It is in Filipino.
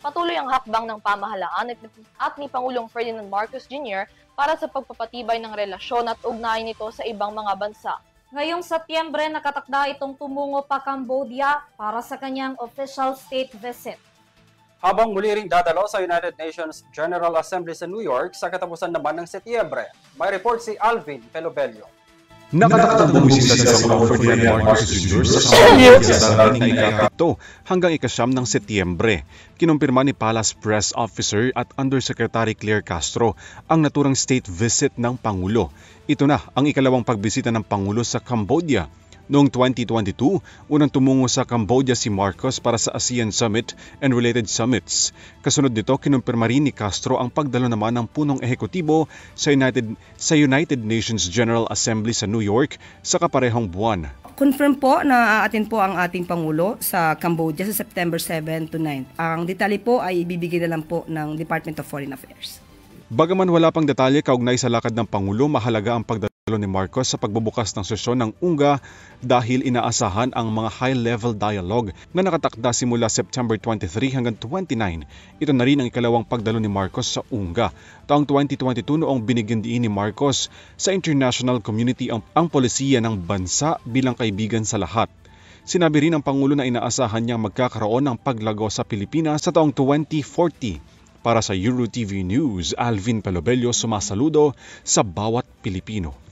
patuloy ang hakbang ng pamahalaan at ni Pangulong Ferdinand Marcos Jr. para sa pagpapatibay ng relasyon at ugnayan nito sa ibang mga bansa. Ngayong Setyembre, nakatakda itong tumungo pa Cambodia para sa kanyang official state visit. Habang muli ring dadalo sa United Nations General Assembly sa New York sa katapusan naman ng Setyembre, may report si Alvin Pelobelio. Nakatakdang bumisita sa Pangulong Ferdinand Marcos Jr. sa Cambodia sa darating ika-7 hanggang ika-9 ng Setyembre. Kinumpirma ni Palace Press Officer at Undersecretary Claire Castro ang naturang state visit ng Pangulo. Ito na ang ikalawang pagbisita ng Pangulo sa Cambodia. Noong 2022, unang tumungo sa Cambodia si Marcos para sa ASEAN Summit and related summits. Kasunod nito, kinumpirma rin ni Castro ang pagdalo naman ng punong ehekutibo sa United Nations General Assembly sa New York sa kaparehong buwan. Confirm po na aatin po ang ating Pangulo sa Cambodia sa September 7 to 9. Ang detalye po ay ibibigay na lang po ng Department of Foreign Affairs. Bagaman wala pang detalye kaugnay sa lakad ng Pangulo, mahalaga ang pagdalo ni Marcos sa pagbubukas ng sesyon ng UNGA dahil inaasahan ang mga high-level dialogue na nakatakda simula September 23 hanggang 29. Ito na rin ang ikalawang pagdalo ni Marcos sa UNGA. Taong 2022 noong binigyan diin ni Marcos sa international community ang polisiya ng bansa bilang kaibigan sa lahat. Sinabi rin ng Pangulo na inaasahan niyang magkakaroon ng paglago sa Pilipinas sa taong 2040. Para sa EuroTV News, Alvin Pelobelio sumasaludo sa bawat Pilipino.